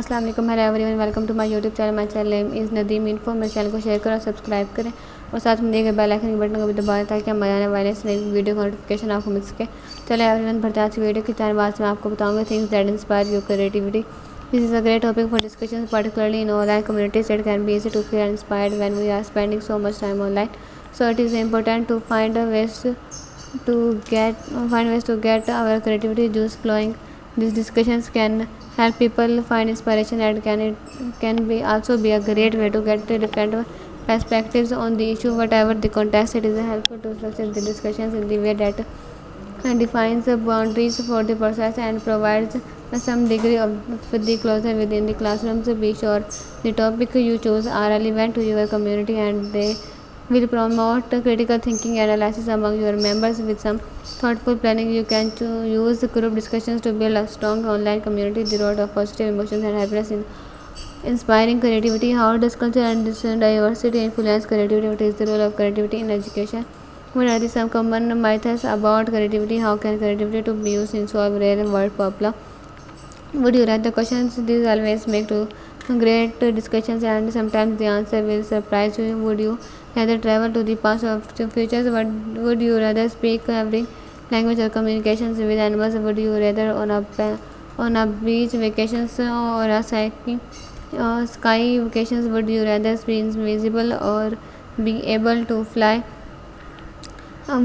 अस्सलाम वालेकुम, hello everyone, welcome to my YouTube channel. My channel name is Nadeem info. मेरे channel को share करें और सब्सक्राइब करें और साथ में दिए गए बेल आइकन के बटन को भी दबाएं ताकि हम आने वाले नई वीडियो का नोटिफिकेशन आपको मिल सके। चलिए एवरीवन, बढ़ते हैं आज की वीडियो की तरफ। आज मैं आपको बताऊंगा things that inspire your creativity. This is a great topic for discussion, particularly in online communities. It can be easy to feel inspired when we are spending so much time online. So it is important to find ways to get our creativity juice flowing. These discussions can help people find inspiration and can be also be a great way to get different perspectives on the issue. Whatever the context, it is helpful to structure the discussions in the way that defines the boundaries for the process and provides some degree of the closure within the classrooms. Be sure the topic you choose are relevant to your community and they will promote critical thinking and analysis among your members. With some thoughtful planning, you can use group discussions to build a strong online community. The role of positive emotions and happiness in inspiring creativity. How does culture and diversity influence creativity? What is the role of creativity in education? What are some common myths about creativity? How can creativity to be used in solve real world problem? Would you write the questions? These always make to great discussions and sometimes the answer will surprise you. Would you rather travel to the past or to futures? What would you rather speak every language or communications with animals? Would you rather on a beach vacations or a sky vacations? Would you rather be invisible or be able to fly?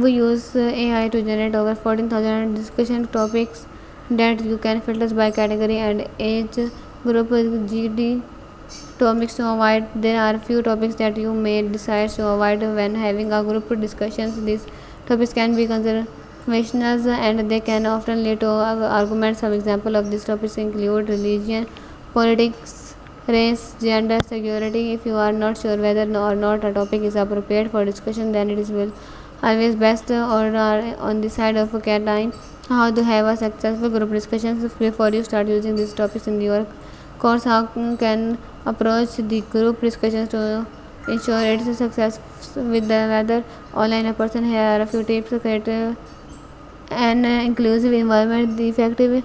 We use AI to generate over 14,000 discussion topics that you can filter by category and age group. GD topics to avoid. There are few topics that you may decide to avoid when having a group discussions. These topics can be controversial and they can often lead to arguments. Some example of these topics include religion, politics, race, gender, security. If you are not sure whether or not a topic is appropriate for discussion, then it is will always best or are on the side of time. How to have a successful group discussions before you start using these topics in your course. How can approach the group discussions to ensure its success with the whether online or person. Here are a few tips to create an inclusive environment. The effective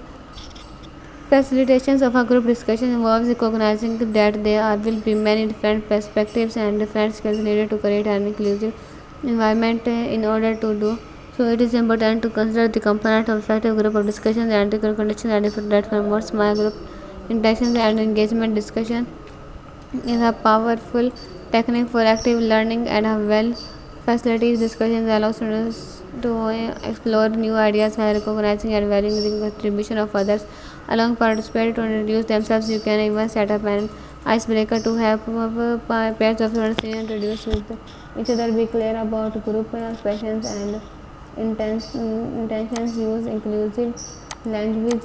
facilitations of a group discussion involves recognizing that there will be many different perspectives and different skills needed to create an inclusive environment. In order to do so, it is important to consider the component of effective group of discussions and the conditions and that promotes my group interactions and engagement. Discussion is a powerful technique for active learning and a well facilitated discussions allow students to explore new ideas while recognizing and valuing the contribution of others. Allowing participants to introduce themselves, you can even set up an icebreaker to have pairs of students introduce with each other. Be clear about group questions and intentions. Use inclusive language.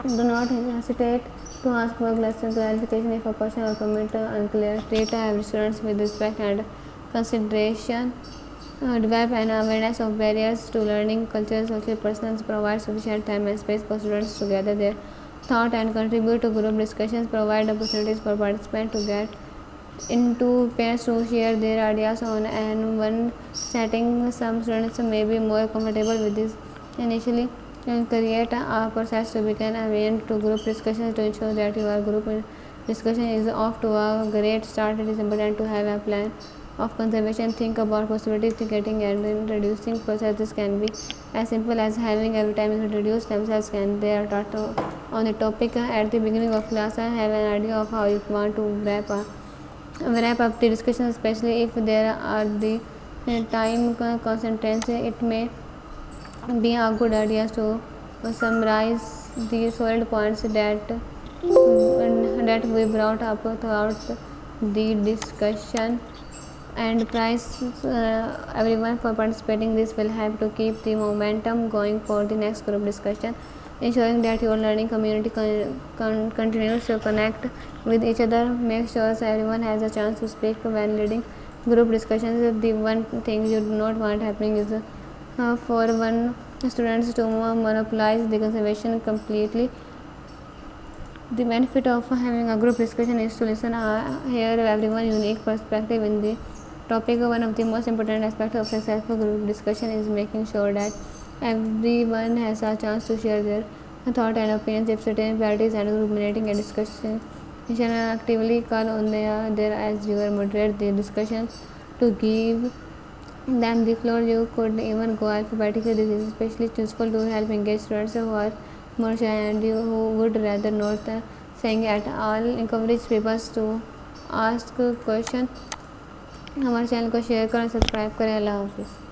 Do not hesitate to ask for clarification if a question or comment unclear. Treat every students with respect and consideration. Develop an awareness of barriers to learning. Cultural social persons provide sufficient time and space for students to gather their thought and contribute to group discussions. Provide opportunities for participants to get into pairs to share their ideas on and one setting. Some students may be more comfortable with this initially and create a process to begin and to group discussions to ensure that your group discussion is off to a great start. It is important to have a plan of conservation. Think about possibilities getting and introducing processes can be as simple as having every time you introduce themselves and they are taught on the topic at the beginning of class and have an idea of how you want to wrap up the discussion, especially if there are the time constraints. It may be a good idea to summarize the solid points that we brought up throughout the discussion and praise everyone for participating. This will help to keep the momentum going for the next group discussion, ensuring that your learning community continues to connect with each other. Make sure everyone has a chance to speak when leading group discussions. The one thing you do not want happening is for one students to monopolize the conversation completely. The benefit of having a group discussion is to listen, hear everyone's unique perspective in the topic. One of the most important aspects of successful group discussion is making sure that everyone has a chance to share their thought and opinions. If certain parties and dominating a discussion, you can actively call on there as you moderate the discussion to give them the floor. You could even go alphabetically. This is especially useful to help engage students who are more shy and you who would rather not saying at all. Encourage people to ask questions. हमारे channel को share करें, subscribe करें। अल्लाह हाफिज़।